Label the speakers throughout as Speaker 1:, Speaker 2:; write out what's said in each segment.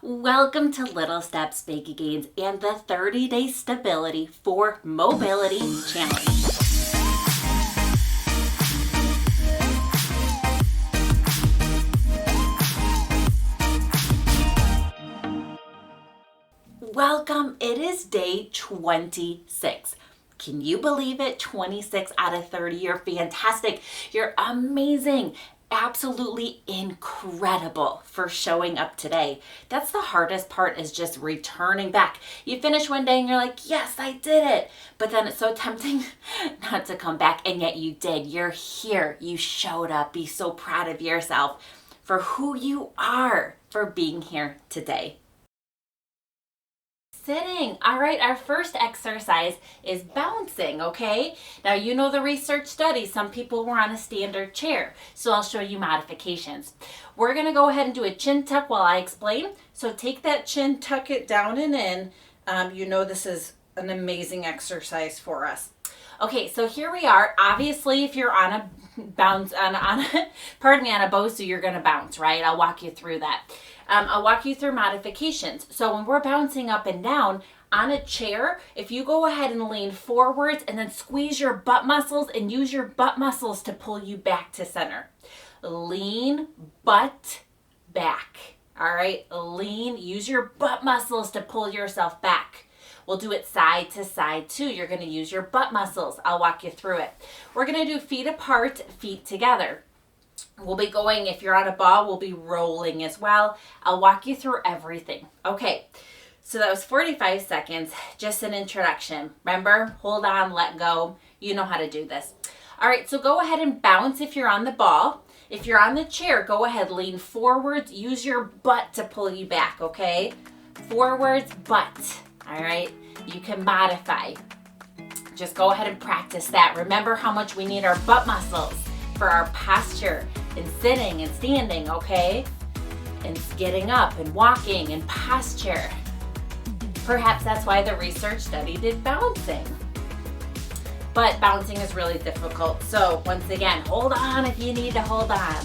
Speaker 1: Welcome to Little Steps, Big Gains and the 30-Day Stability for Mobility Challenge. Welcome, it is day 26. Can you believe it? 26 out of 30. You're fantastic. You're amazing. Absolutely incredible for showing up today. That's the hardest part, is just returning back. You finish one day and you're like, yes, I did it. But then it's so tempting not to come back, and yet you did. You're here. You showed up. Be so proud of yourself for who you are, for being here today. Sitting. All right, our first exercise is bouncing, okay? Now, you know the research study, some people were on a standard chair, so I'll show you modifications. We're gonna go ahead and do a chin tuck while I explain. So take that chin, tuck it down and in. You know this is an amazing exercise for us. Okay, so here we are. Obviously, if you're on a bounce, on a BOSU, you're gonna bounce, right? I'll walk you through that. I'll walk you through modifications. So when we're bouncing up and down on a chair, if you go ahead and lean forwards and then squeeze your butt muscles and use your butt muscles to pull you back to center. Lean, butt, back. All right, lean, use your butt muscles to pull yourself back. We'll do it side to side too. You're gonna use your butt muscles. I'll walk you through it. We're gonna do feet apart, feet together. We'll be going, if you're on a ball, we'll be rolling as well. I'll walk you through everything. Okay, so that was 45 seconds, just an introduction. Remember, hold on, let go. You know how to do this. All right, so go ahead and bounce if you're on the ball. If you're on the chair, go ahead, lean forwards, use your butt to pull you back, okay? Forwards, butt, all right? You can modify. Just go ahead and practice that. Remember how much we need our butt muscles for our posture and sitting and standing, okay? And getting up and walking and posture. Perhaps that's why the research study did bouncing. But bouncing is really difficult. So once again, hold on if you need to hold on.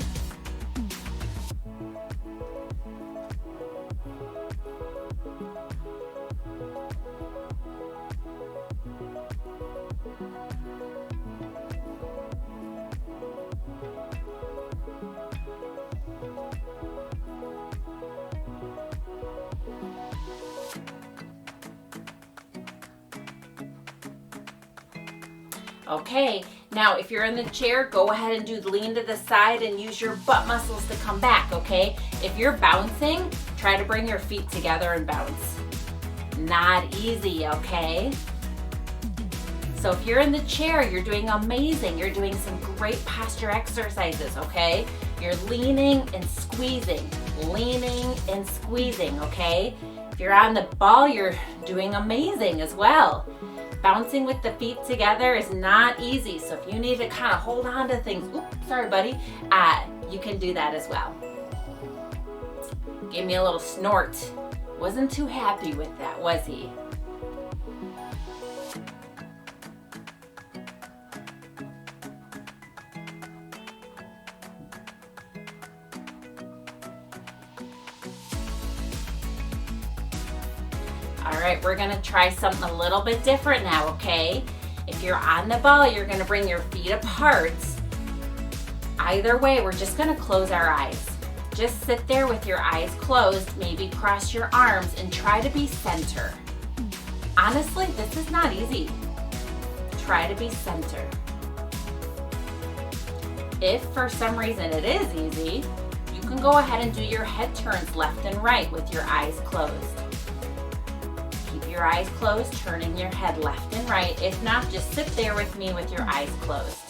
Speaker 1: Okay, now if you're in the chair, go ahead and do the lean to the side and use your butt muscles to come back, okay? If you're bouncing, try to bring your feet together and bounce. Not easy, okay? So if you're in the chair, you're doing amazing. You're doing some great posture exercises, okay? You're leaning and squeezing, okay? If you're on the ball, you're doing amazing as well. Bouncing with the feet together is not easy, so if you need to kind of hold on to things, oops, sorry buddy, you can do that as well. Gave me a little snort. Wasn't too happy with that, was he? All right, we're gonna try something a little bit different now, okay? If you're on the ball, you're gonna bring your feet apart. Either way, we're just gonna close our eyes. Just sit there with your eyes closed, maybe cross your arms and try to be center. Honestly, this is not easy. Try to be center. If for some reason it is easy, you can go ahead and do your head turns left and right with your eyes closed. Keep your eyes closed, turning your head left and right. If not, just sit there with me with your eyes closed.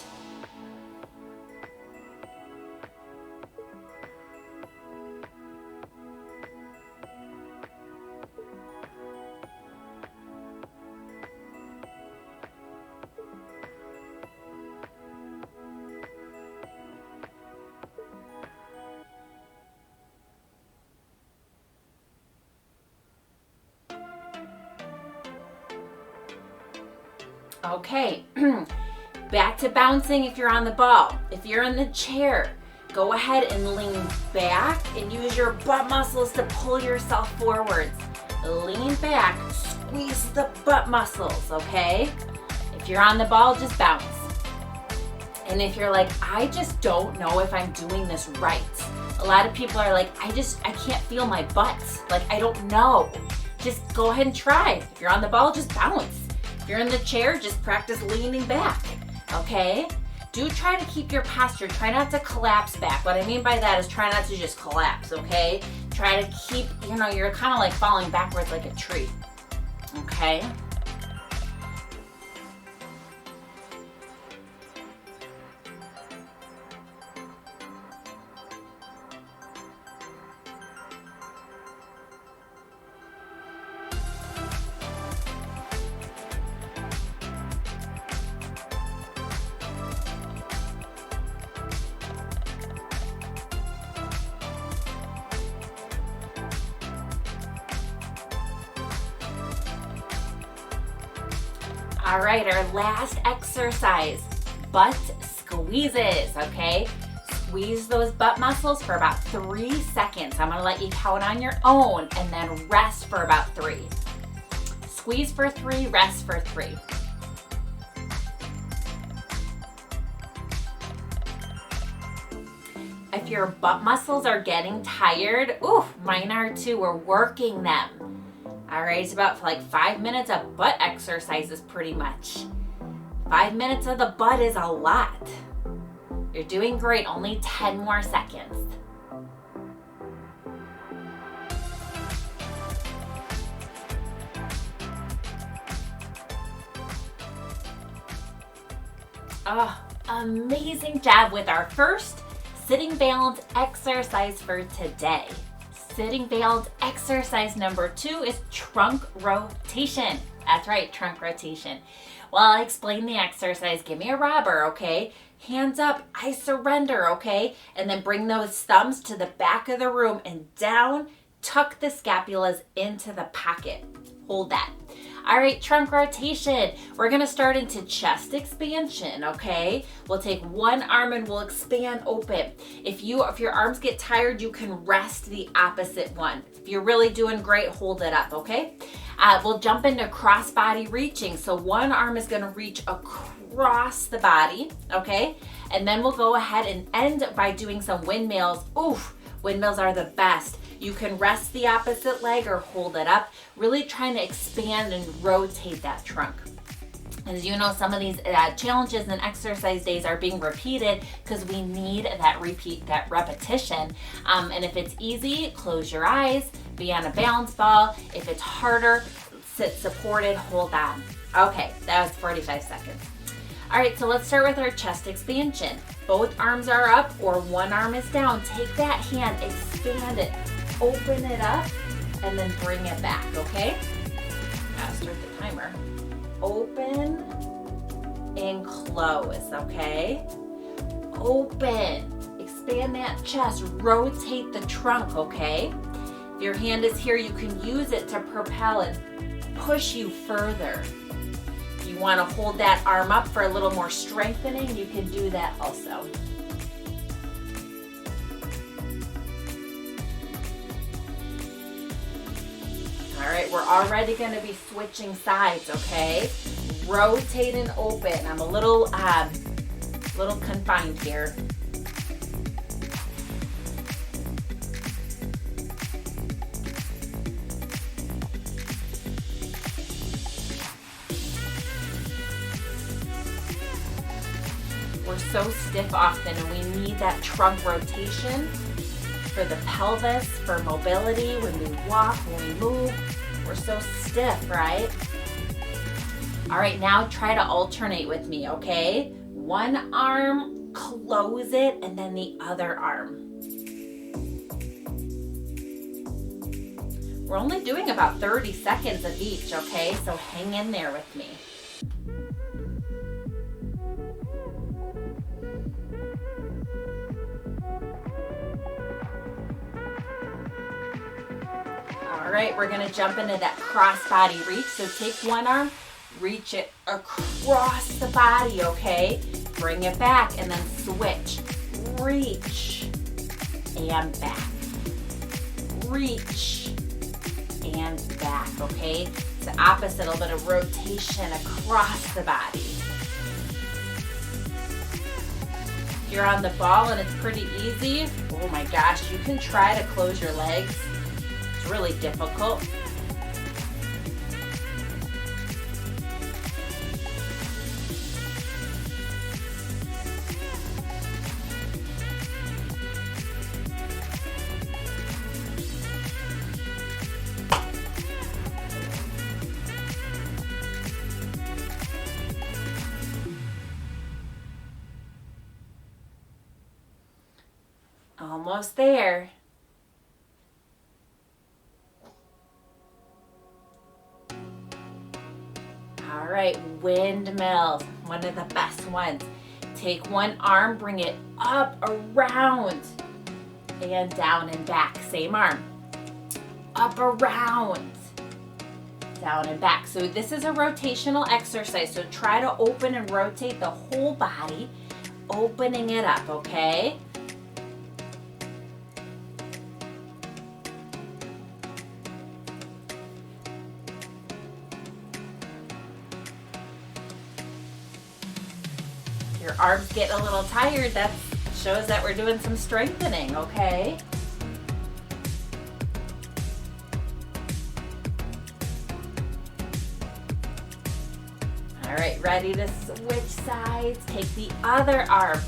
Speaker 1: Okay, back to bouncing if you're on the ball. If you're in the chair, Go ahead and lean back and use your butt muscles to pull yourself forwards. Lean back, squeeze the butt muscles, okay? If you're on the ball, just bounce. And if you're like, I just don't know if I'm doing this right. A lot of people are like, I can't feel my butt. Like, I don't know. Just go ahead and try. If you're on the ball, just bounce. If you're in the chair, just practice leaning back, okay? Do try to keep your posture. Try not to collapse back. What I mean by that is try not to just collapse, okay? Try to keep, you're kind of like falling backwards like a tree, okay? All right, our last exercise, butt squeezes, okay? Squeeze those butt muscles for about 3 seconds. I'm gonna let you count on your own and then rest for about 3. Squeeze for 3, rest for 3. If your butt muscles are getting tired, mine are too, we're working them. All right, it's about like 5 minutes of butt exercises pretty much. 5 minutes of the butt is a lot. You're doing great, only 10 more seconds. Oh, amazing job with our first sitting balance exercise for today. Sitting balance exercise number 2 is trunk rotation. That's right, trunk rotation. While I explain the exercise, give me a robber, okay? Hands up, I surrender, okay? And then bring those thumbs to the back of the room and down, tuck the scapulas into the pocket. Hold that. All right, trunk rotation. We're gonna start into chest expansion, okay? We'll take one arm and we'll expand open. If your arms get tired, you can rest the opposite one. If you're really doing great, hold it up, okay? We'll jump into cross body reaching. So one arm is gonna reach across the body, okay? And then we'll go ahead and end by doing some windmills. Oof, windmills are the best. You can rest the opposite leg or hold it up, really trying to expand and rotate that trunk. As you know, some of these challenges and exercise days are being repeated because we need that repetition. And if it's easy, close your eyes, be on a balance ball. If it's harder, sit supported, hold on. Okay, that was 45 seconds. All right, so let's start with our chest expansion. Both arms are up or one arm is down. Take that hand, expand it, open it up, and then bring it back, okay? Gotta start the timer. Open and close, okay? Open, expand that chest, rotate the trunk, okay? If your hand is here, you can use it to propel and push you further. If you want to hold that arm up for a little more strengthening, you can do that also. All right, we're already going to be switching sides, okay? Rotate and open. I'm a little confined here. We're so stiff often, and we need that trunk rotation for the pelvis, for mobility, when we walk, when we move. We're so stiff, right? All right, now try to alternate with me, okay? One arm, close it, and then the other arm. We're only doing about 30 seconds of each, okay? So hang in there with me. All right, we're gonna jump into that cross body reach. So take one arm, reach it across the body, okay? Bring it back and then switch. Reach, and back. Reach and back, okay? It's the opposite, a little bit of rotation across the body. If you're on the ball and it's pretty easy, oh my gosh, you can try to close your legs. It's really difficult. Almost there. All right, windmills, one of the best ones. Take one arm, bring it up, around, and down and back. Same arm. Up, around, down and back. So this is a rotational exercise. So try to open and rotate the whole body, opening it up, okay? Your arms get a little tired, that shows that we're doing some strengthening, okay? All right, ready to switch sides? Take the other arm,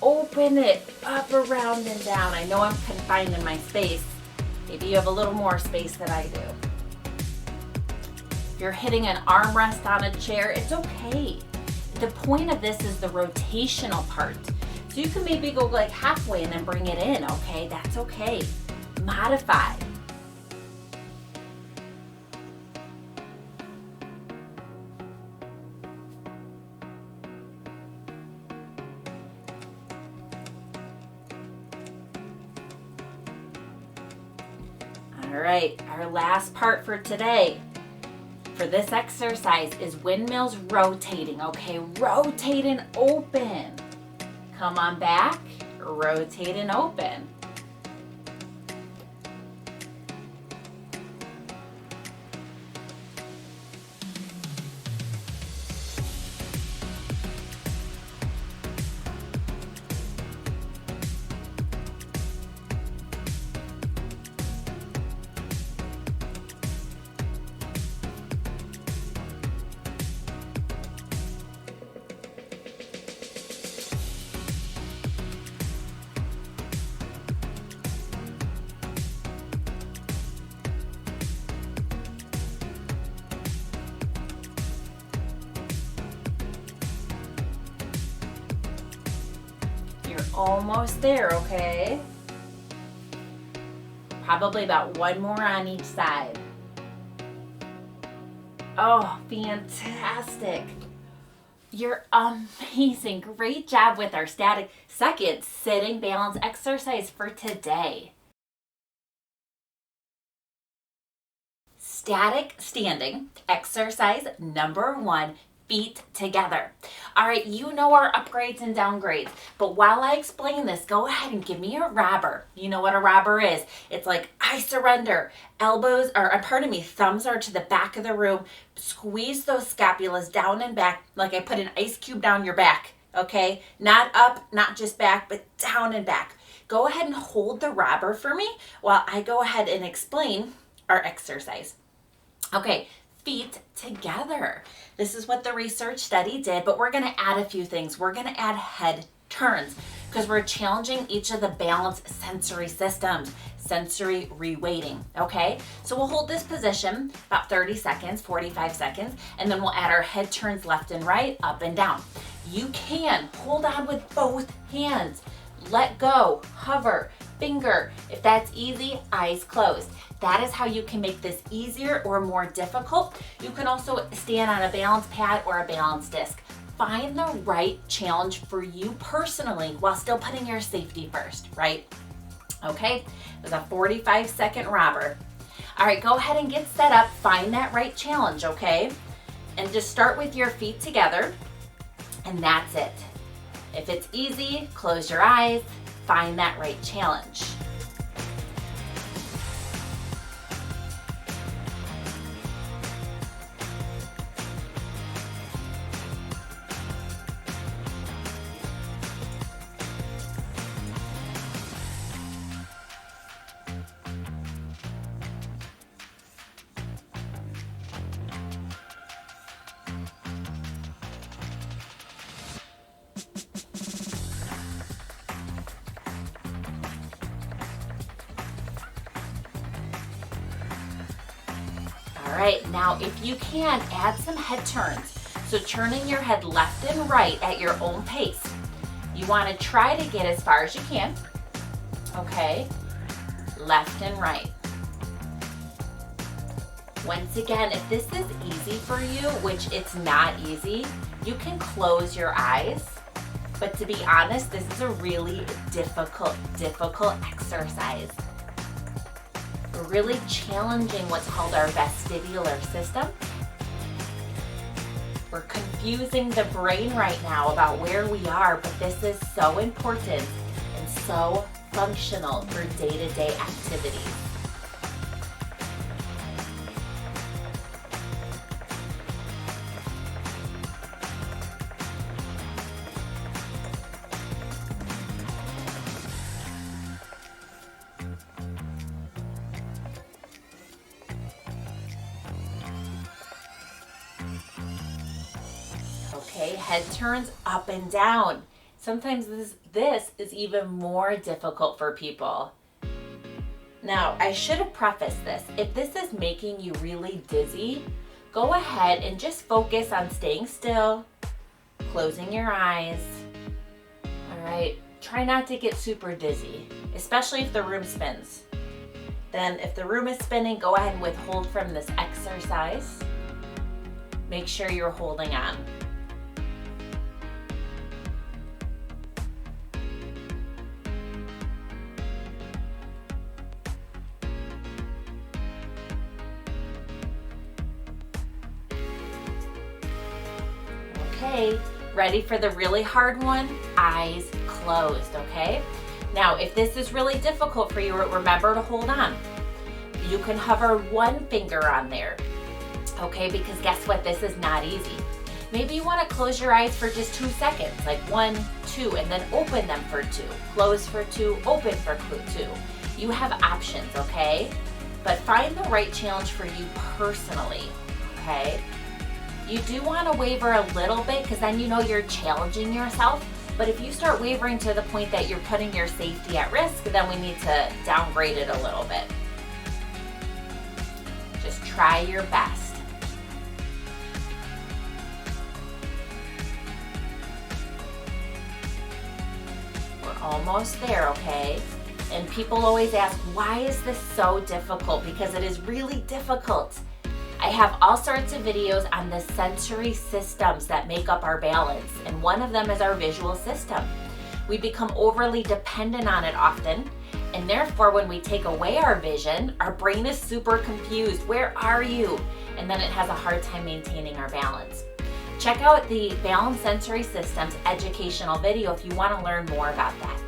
Speaker 1: open it up, around, and down. I know I'm confined in my space. Maybe you have a little more space than I do. If you're hitting an armrest on a chair, it's okay. The point of this is the rotational part. So you can maybe go like halfway and then bring it in, okay? That's okay. Modify. All right, our last part for today. For this exercise is windmills rotating, okay? Rotate and open. Come on back, rotate and open. Almost there, okay? Probably about one more on each side. Oh, fantastic. You're amazing. Great job with our static second sitting balance exercise for today. Static standing exercise number 1. Feet together. All right, you know our upgrades and downgrades, but while I explain this, go ahead and give me a robber. You know what a robber is. It's like, I surrender. Elbows, or pardon me, thumbs are to the back of the room. Squeeze those scapulas down and back like I put an ice cube down your back, okay? Not up, not just back, but down and back. Go ahead and hold the robber for me while I go ahead and explain our exercise. Okay, feet together. This is what the research study did, but we're gonna add a few things. We're gonna add head turns because we're challenging each of the balance sensory systems, sensory reweighting, okay? So we'll hold this position about 30 seconds, 45 seconds, and then we'll add our head turns left and right, up and down. You can hold on with both hands. Let go, hover, finger. If that's easy, eyes closed. That is how you can make this easier or more difficult. You can also stand on a balance pad or a balance disc. Find the right challenge for you personally while still putting your safety first, right? Okay, it was a 45-second robber. All right, go ahead and get set up. Find that right challenge, okay? And just start with your feet together, and that's it. If it's easy, close your eyes, find that right challenge. All right, now if you can, add some head turns. So turning your head left and right at your own pace. You want to try to get as far as you can. Okay, left and right. Once again, if this is easy for you, which it's not easy, you can close your eyes. But to be honest, this is a really difficult exercise. We're really challenging what's called our vestibular system. We're confusing the brain right now about where we are, but this is so important and so functional for day-to-day activities. Okay, head turns up and down. Sometimes this is even more difficult for people. Now, I should have prefaced this. If this is making you really dizzy, go ahead and just focus on staying still, closing your eyes. All right, try not to get super dizzy, especially if the room spins. Then if the room is spinning, go ahead and withhold from this exercise. Make sure you're holding on. Okay, ready for the really hard one? Eyes closed, okay? Now, if this is really difficult for you, remember to hold on. You can hover one finger on there, okay? Because guess what? This is not easy. Maybe you want to close your eyes for just 2 seconds, like 1, 2, and then open them for 2. Close for 2, open for 2. You have options, okay? But find the right challenge for you personally, okay? You do want to waver a little bit because then you know you're challenging yourself. But if you start wavering to the point that you're putting your safety at risk, then we need to downgrade it a little bit. Just try your best. We're almost there, okay? And people always ask, why is this so difficult? Because it is really difficult. I have all sorts of videos on the sensory systems that make up our balance, and one of them is our visual system. We become overly dependent on it often, and therefore when we take away our vision, our brain is super confused. Where are you? And then it has a hard time maintaining our balance. Check out the Balance Sensory Systems educational video if you want to learn more about that.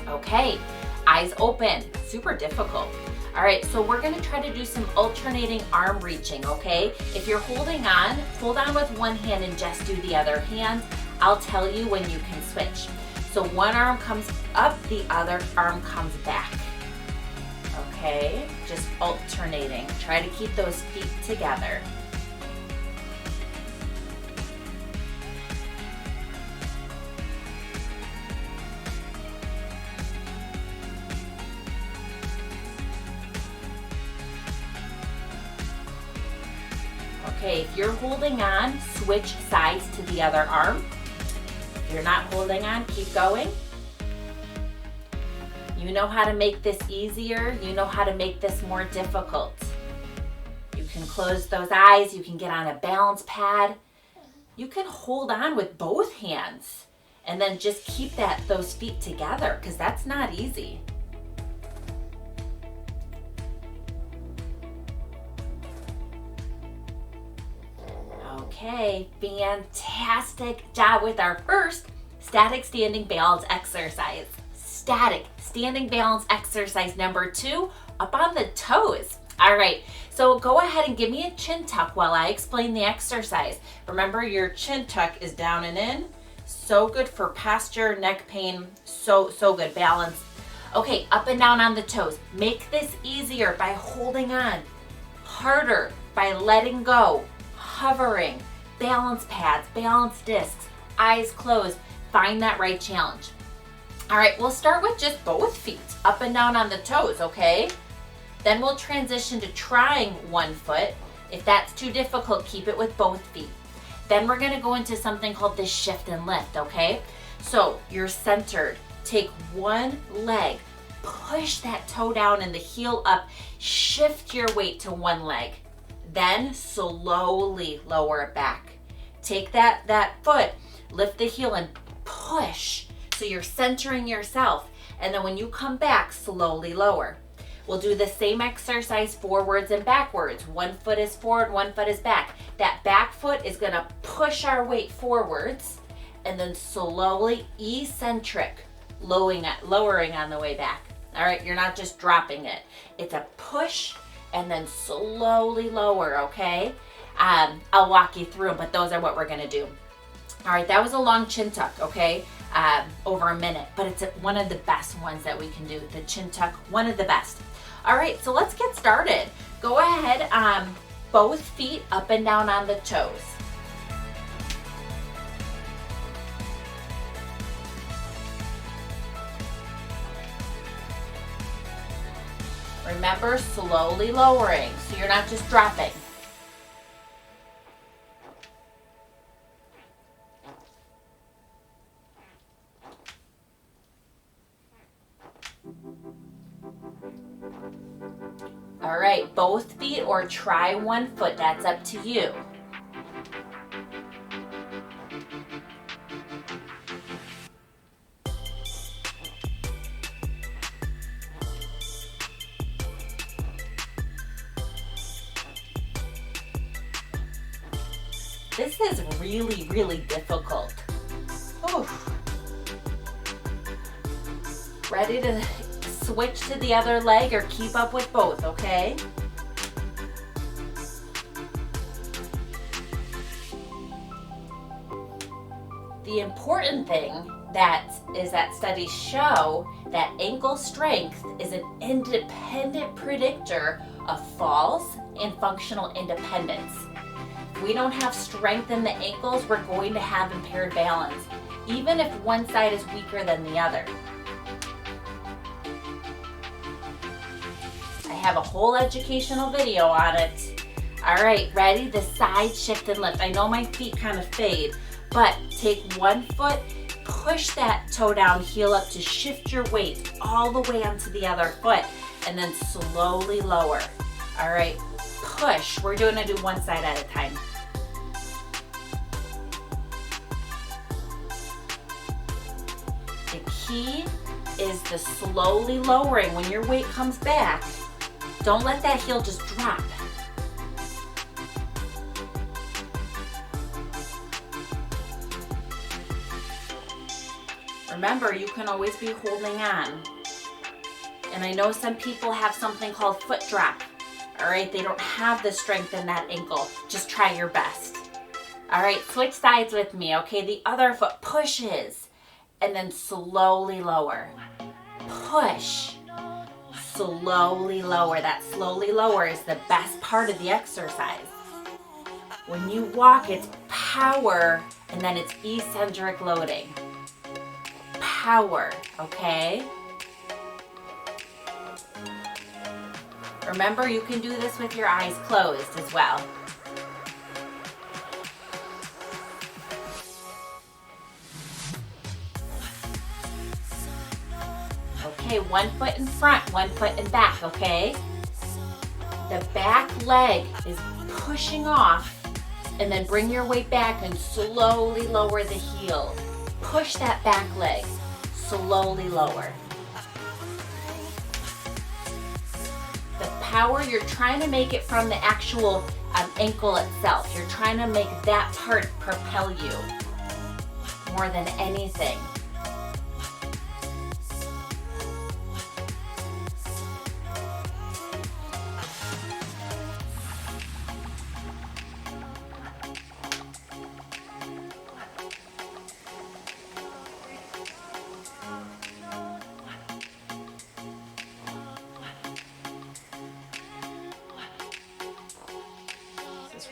Speaker 1: Okay, eyes open, super difficult. All right, so we're gonna try to do some alternating arm reaching, okay? If you're holding on, hold on with one hand and just do the other hand. I'll tell you when you can switch. So one arm comes up, the other arm comes back. Okay, just alternating. Try to keep those feet together. Okay, if you're holding on, switch sides to the other arm. If you're not holding on, keep going. You know how to make this easier. You know how to make this more difficult. You can close those eyes. You can get on a balance pad. You can hold on with both hands and then just keep those feet together because that's not easy. Okay, fantastic job with our first static standing balance exercise. Static standing balance exercise number 2, up on the toes. All right, so go ahead and give me a chin tuck while I explain the exercise. Remember, your chin tuck is down and in. So good for posture, neck pain, so good, balance. Okay, up and down on the toes. Make this easier by holding on, harder by letting go, hovering, balance pads, balance discs, eyes closed. Find that right challenge. All right, we'll start with just both feet up and down on the toes, okay? Then we'll transition to trying one foot. If that's too difficult, keep it with both feet. Then we're gonna go into something called the shift and lift, okay? So you're centered. Take one leg, push that toe down and the heel up, shift your weight to one leg. Then slowly lower it back. Take that foot, lift the heel and push. So you're centering yourself. And then when you come back, slowly lower. We'll do the same exercise forwards and backwards. One foot is forward, one foot is back. That back foot is gonna push our weight forwards and then slowly eccentric, lowering on the way back. All right, you're not just dropping it. It's a push and then slowly lower, okay? I'll walk you through them, but those are what we're gonna do. All right, that was a long chin tuck, okay? Over a minute, but it's one of the best ones that we can do. The chin tuck, one of the best. All right, so let's get started. Go ahead, both feet up and down on the toes. Remember, slowly lowering, so you're not just dropping. All right, both feet or try one foot, that's up to you. This is really, really difficult. Oof. Ready to switch to the other leg or keep up with both, okay? The important thing is that studies show that ankle strength is an independent predictor of falls and functional independence. If we don't have strength in the ankles, we're going to have impaired balance, even if one side is weaker than the other. I have a whole educational video on it. All right, ready? The side shift and lift. I know my feet kind of fade, but take one foot, push that toe down, heel up to shift your weight all the way onto the other foot, and then slowly lower. All right, push. We're going to do one side at a time. The key is the slowly lowering. When your weight comes back, don't let that heel just drop. Remember, you can always be holding on. And I know some people have something called foot drop. All right, they don't have the strength in that ankle. Just try your best. All right, switch sides with me, okay? The other foot pushes and then slowly lower. Push, slowly lower. That slowly lower is the best part of the exercise. When you walk, it's power and then it's eccentric loading. Power, okay? Remember, you can do this with your eyes closed as well. Okay, one foot in front, one foot in back, okay? The back leg is pushing off and then bring your weight back and slowly lower the heel. Push that back leg, slowly lower. The power, you're trying to make it from the actual ankle itself. You're trying to make that part propel you more than anything.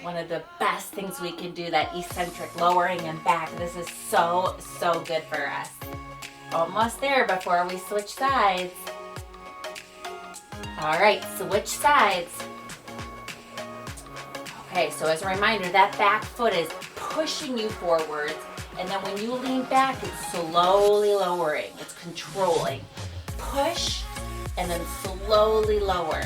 Speaker 1: One of the best things we can do, that eccentric lowering and back. This is so good for us. Almost there before we switch sides. All right, switch sides. Okay, so as a reminder, that back foot is pushing you forwards, and then when you lean back, it's slowly lowering. It's controlling. Push, and then slowly lower.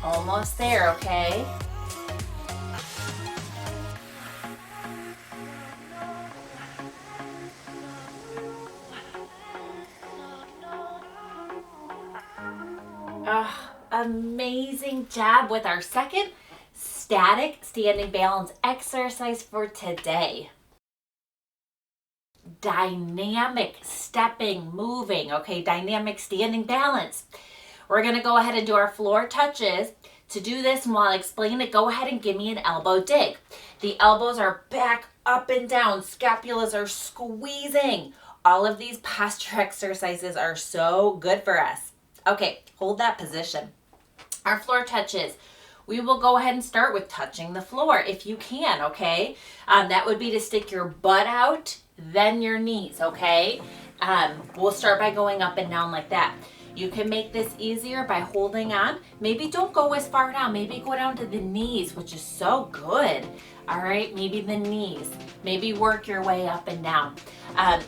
Speaker 1: Almost there, okay? Amazing job with our second static standing balance exercise for today. Dynamic stepping, moving, okay? Dynamic standing balance. We're going to go ahead and do our floor touches. To do this, and while I explain it, go ahead and give me an elbow dig. The elbows are back, up and down. Scapulas are squeezing. All of these posture exercises are so good for us. Okay, hold that position. Our floor touches. We will go ahead and start with touching the floor if you can, okay? That would be to stick your butt out, then your knees, okay? We'll start by going up and down like that. You can make this easier by holding on. Maybe don't go as far down. Maybe go down to the knees, which is so good. All right, maybe the knees. Maybe work your way up and down.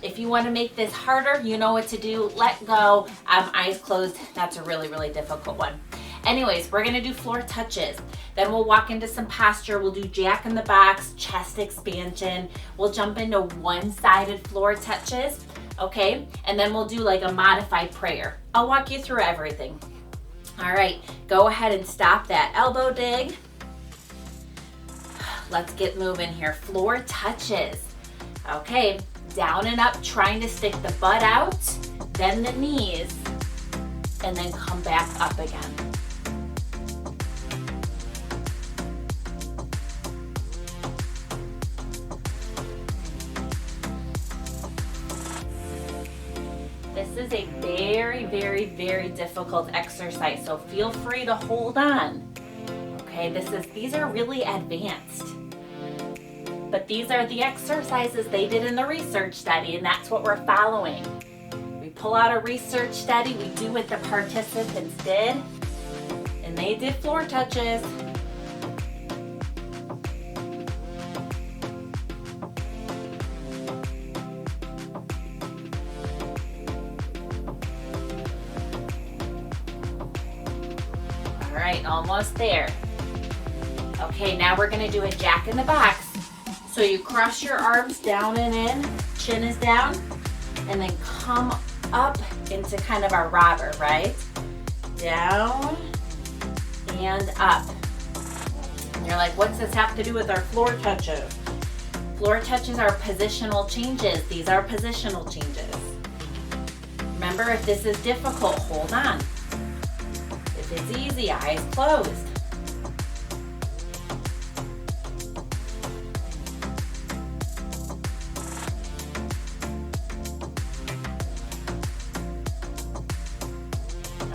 Speaker 1: If you want to make this harder, you know what to do. Let go. Eyes closed. That's a really, really difficult one. Anyways, we're going to do floor touches. Then we'll walk into some posture. We'll do jack in the box, chest expansion. We'll jump into one-sided floor touches. Okay, and then we'll do like a modified prayer. I'll walk you through everything. All right, go ahead and stop that elbow dig. Let's get moving here. Floor touches. Okay, down and up, trying to stick the butt out, then the knees, and then come back up again. This is a very, very, very difficult exercise, so feel free to hold on. Okay, these are really advanced. But these are the exercises they did in the research study, and that's what we're following. We pull out a research study, we do what the participants did, and they did floor touches. All right, almost there. Okay, now we're gonna do a jack in the box. So you cross your arms down and in, chin is down, and then come up into kind of our robber, right? Down and up. And you're like, what's this have to do with our floor touches? Floor touches are positional changes. These are positional changes. Remember, if this is difficult, hold on. If it's easy, eyes closed.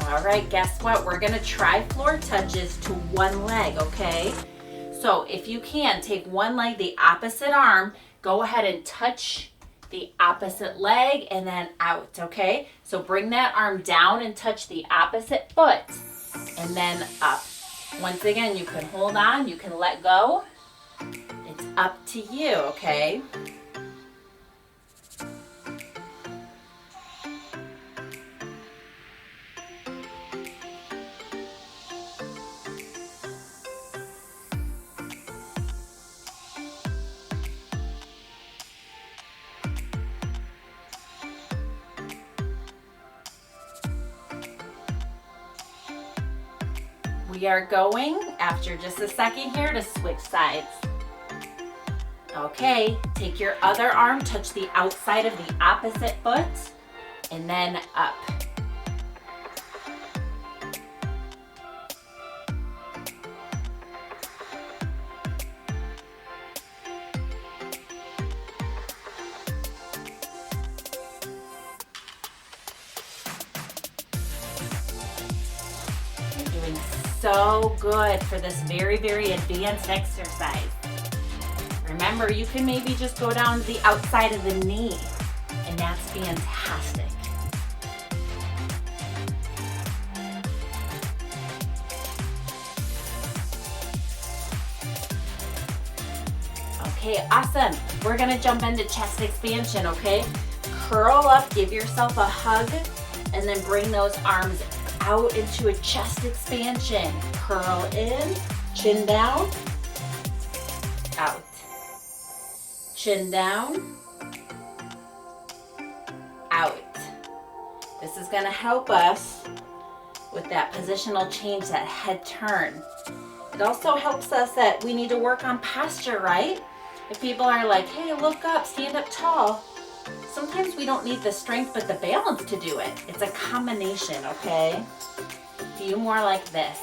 Speaker 1: All right, guess what? We're gonna try floor touches to one leg, okay? So if you can, take one leg, the opposite arm, go ahead and touch the opposite leg and then out, okay? So bring that arm down and touch the opposite foot and then up. Once again, you can hold on, you can let go. It's up to you, okay? We are going, after just a second here, to switch sides. Okay, take your other arm, touch the outside of the opposite foot, and then up. so good for this very, very advanced exercise. Remember, you can maybe just go down to the outside of the knee, and that's fantastic. Okay, awesome. We're gonna jump into chest expansion, okay? Curl up, give yourself a hug, and then bring those arms out into a chest expansion. Curl in, chin down, out. Chin down, out. This is gonna help us with that positional change, that head turn. It also helps us that we need to work on posture, right? If people are like, hey, look up, stand up tall, sometimes we don't need the strength but the balance to do it. It's a combination, okay? A few more like this.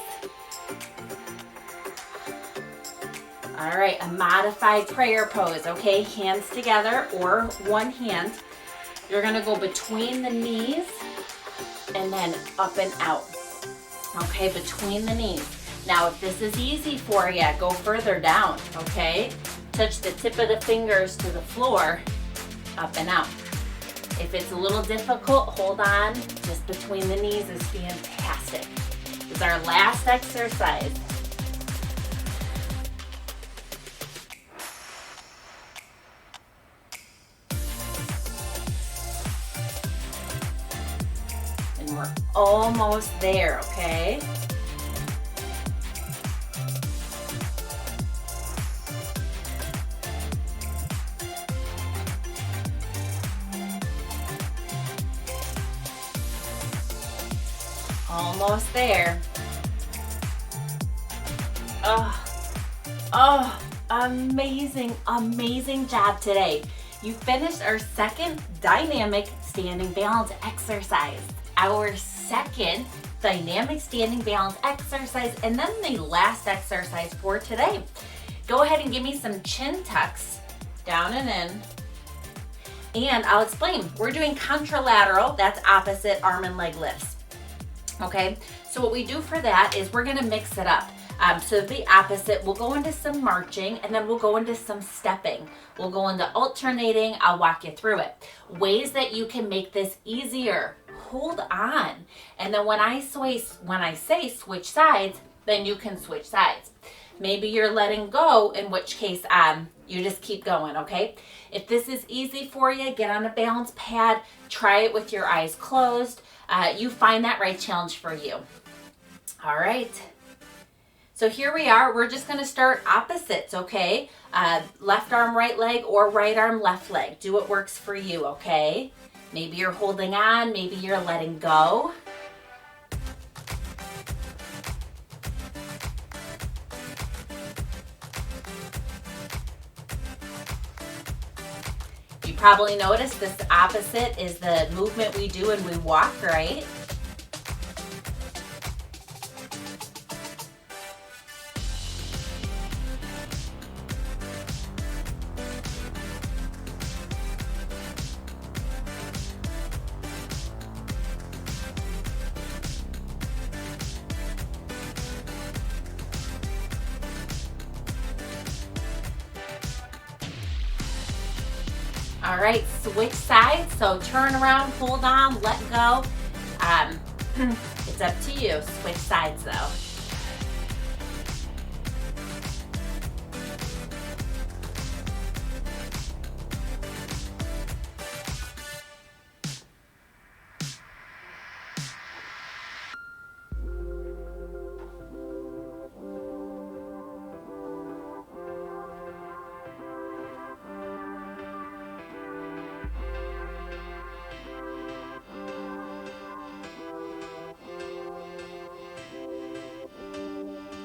Speaker 1: All right, a modified prayer pose, okay? Hands together or one hand. You're gonna go between the knees and then up and out. Okay, between the knees. Now, if this is easy for you, go further down, okay? Touch the tip of the fingers to the floor, up and out. If it's a little difficult, hold on. Just between the knees is fantastic. This is our last exercise. And we're almost there, okay? Almost there. Oh, amazing, amazing job today. You finished our second dynamic standing balance exercise. Our second dynamic standing balance exercise, and then the last exercise for today. Go ahead and give me some chin tucks, down and in. And I'll explain. We're doing contralateral, that's opposite arm and leg lifts. Okay, so what we do for that is we're gonna mix it up. So the opposite, we'll go into some marching and then we'll go into some stepping. We'll go into alternating, I'll walk you through it. Ways that you can make this easier. Hold on. And then when I say switch sides, then you can switch sides. Maybe you're letting go, in which case you just keep going, okay? If this is easy for you, get on a balance pad, try it with your eyes closed. You find that right challenge for you. All right. So here we are. We're just going to start opposites, okay? Left arm, right leg, or right arm, left leg. Do what works for you, okay? Maybe you're holding on. Maybe you're letting go. You probably noticed this opposite is the movement we do when we walk, right? All right, switch sides. So turn around, hold on, let go. It's up to you. Switch sides though.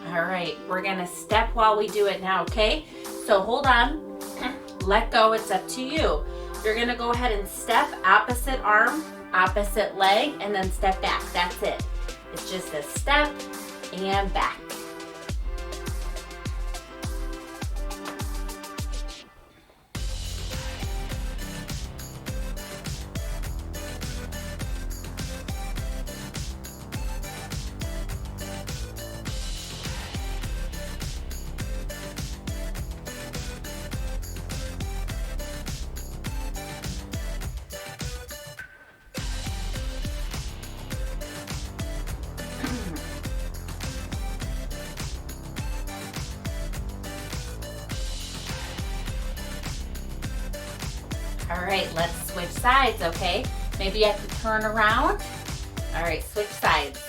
Speaker 1: All right, we're gonna step while we do it now, okay? So hold on, let go, it's up to you. You're gonna go ahead and step opposite arm, opposite leg, and then step back, that's it. It's just a step and back. All right, let's switch sides, okay? Maybe you have to turn around. All right, switch sides.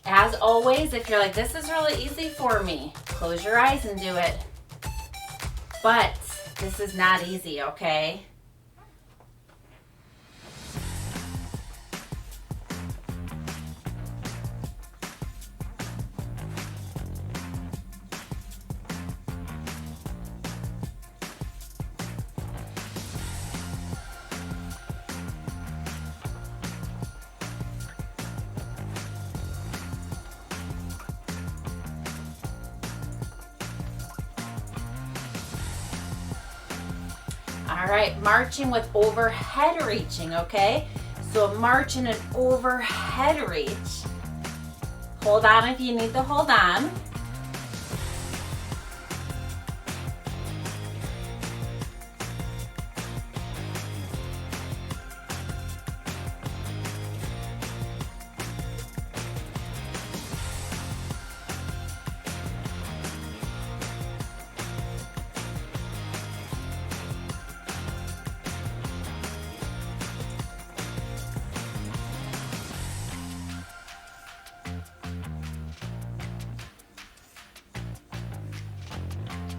Speaker 1: As always, if you're like, this is really easy for me, close your eyes and do it. But this is not easy, okay? All right, marching with overhead reaching, okay? So march in an overhead reach. Hold on if you need to hold on.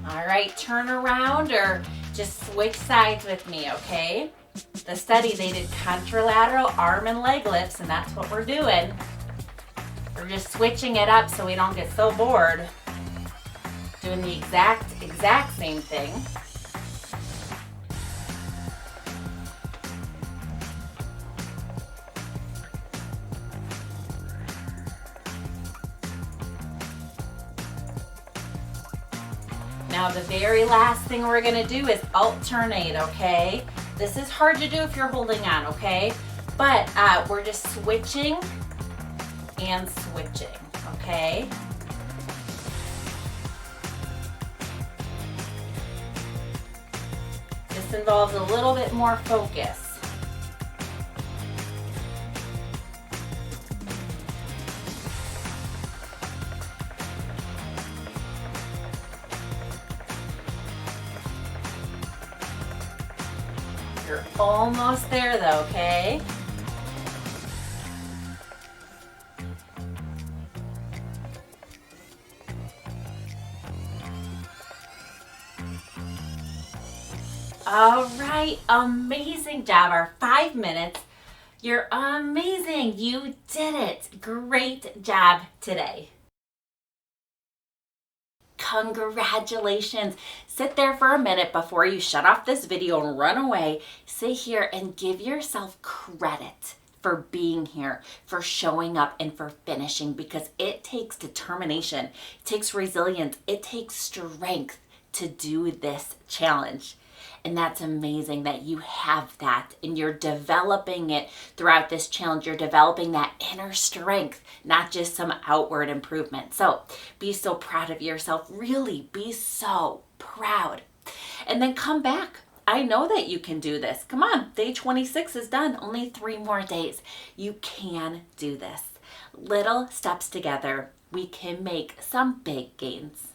Speaker 1: All right, turn around or just switch sides with me, okay? The study, they did contralateral arm and leg lifts, and that's what we're doing. We're just switching it up so we don't get so bored doing the exact same thing. Now the very last thing we're gonna do is alternate, okay? This is hard to do if you're holding on, okay? But we're just switching and switching, okay? This involves a little bit more focus. You're almost there though, okay? All right, amazing job. Our 5 minutes. You're amazing. You did it. Great job today. Congratulations. Sit there for a minute before you shut off this video and run away. Sit here and give yourself credit for being here, for showing up, and for finishing, because it takes determination, it takes resilience, it takes strength to do this challenge. And that's amazing that you have that and you're developing it throughout this challenge. You're developing that inner strength, not just some outward improvement. So be so proud of yourself. Really be so proud. And then come back. I know that you can do this. Come on, day 26 is done. Only 3 more days. You can do this. Little steps together, we can make some big gains.